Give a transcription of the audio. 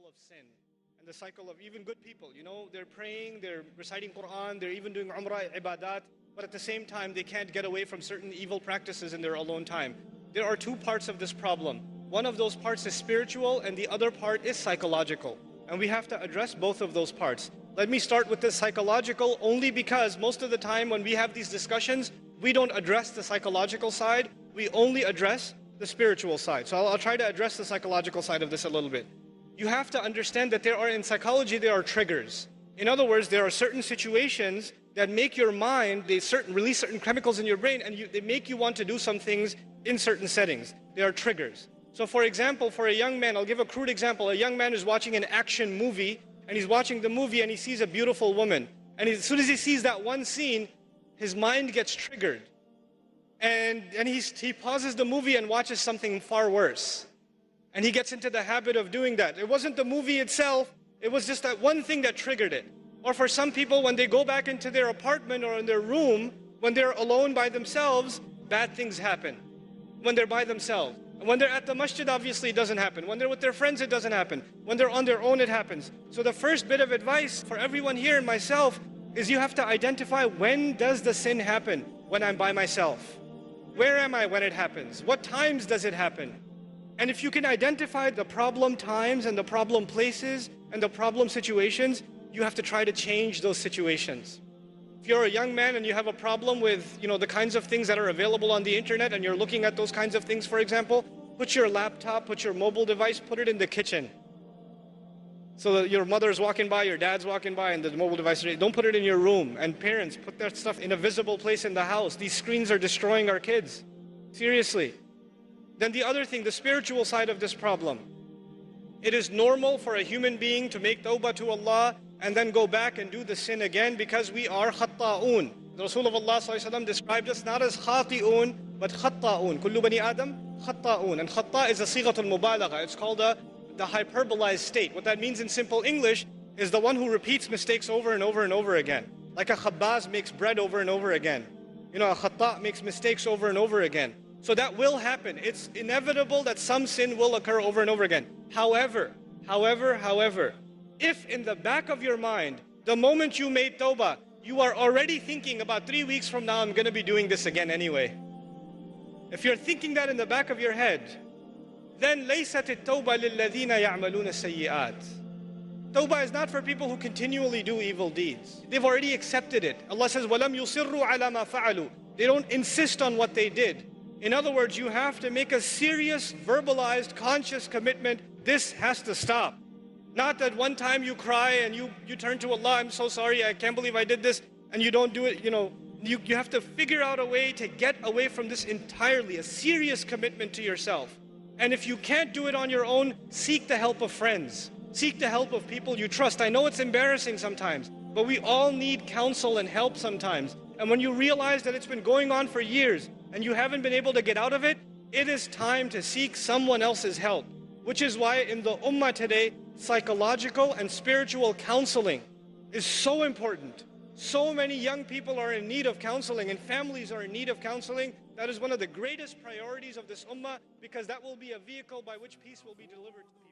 of sin and the cycle of even good people. You know, they're praying, they're reciting Quran, they're even doing Umrah, ibadat, but at the same time they can't get away from certain evil practices in their alone time. There are two parts of this problem. One of those parts is spiritual and the other part is psychological. And we have to address both of those parts. Let me start with the psychological only because most of the time when we have these discussions, we don't address the psychological side, we only address the spiritual side. So I'll try to address the psychological side of this a little bit. You have to understand that in psychology, there are triggers. In other words, there are certain situations that make your mind, release certain chemicals in your brain, and they make you want to do some things in certain settings. They are triggers. So for example, for a young man, I'll give a crude example. A young man is watching an action movie, and he's watching the movie and he sees a beautiful woman. And as soon as he sees that one scene, his mind gets triggered. And he pauses the movie and watches something far worse. And he gets into the habit of doing that. It wasn't the movie itself, it was just that one thing that triggered it. Or for some people, when they go back into their apartment or in their room, when they're alone by themselves, bad things happen. When they're by themselves. And when they're at the masjid, obviously it doesn't happen. When they're with their friends, it doesn't happen. When they're on their own, it happens. So the first bit of advice for everyone here and myself is you have to identify, when does the sin happen? When I'm by myself. Where am I when it happens? What times does it happen? And if you can identify the problem times and the problem places and the problem situations, you have to try to change those situations. If you're a young man and you have a problem with, the kinds of things that are available on the internet and you're looking at those kinds of things, for example, put your laptop, put your mobile device, put it in the kitchen. So that your mother's walking by, your dad's walking by, and the mobile device, don't put it in your room. And parents, put that stuff in a visible place in the house. These screens are destroying our kids. Seriously. Then the other thing, the spiritual side of this problem. It is normal for a human being to make tawbah to Allah and then go back and do the sin again because we are khatta'un. The Rasul of Allah ﷺ described us not as khati'un, but khatta'un. Kullu bani Adam, khatta'un. And khatta' is a sighatul mubalagha. It's called the hyperbolized state. What that means in simple English is the one who repeats mistakes over and over and over again. Like a khabbaz makes bread over and over again. A khatta' makes mistakes over and over again. So that will happen. It's inevitable that some sin will occur over and over again. However, if in the back of your mind, the moment you made tawbah, you are already thinking about 3 weeks from now, I'm going to be doing this again anyway. If you're thinking that in the back of your head, then لَيْسَتِ التَّوْبَةِ لِلَّذِينَ يَعْمَلُونَ السَّيِّئَاتِ. Tawbah is not for people who continually do evil deeds. They've already accepted it. Allah says, وَلَمْ يُصِرُّوا عَلَى مَا فَعَلُوا. They don't insist on what they did. In other words, you have to make a serious, verbalized, conscious commitment. This has to stop. Not that one time you cry and you turn to Allah, I'm so sorry, I can't believe I did this, and you don't do it. You have to figure out a way to get away from this entirely, a serious commitment to yourself. And if you can't do it on your own, seek the help of friends. Seek the help of people you trust. I know it's embarrassing sometimes, but we all need counsel and help sometimes. And when you realize that it's been going on for years and you haven't been able to get out of it, it is time to seek someone else's help. Which is why in the ummah today, psychological and spiritual counseling is so important. So many young people are in need of counseling and families are in need of counseling. That is one of the greatest priorities of this ummah because that will be a vehicle by which peace will be delivered to people.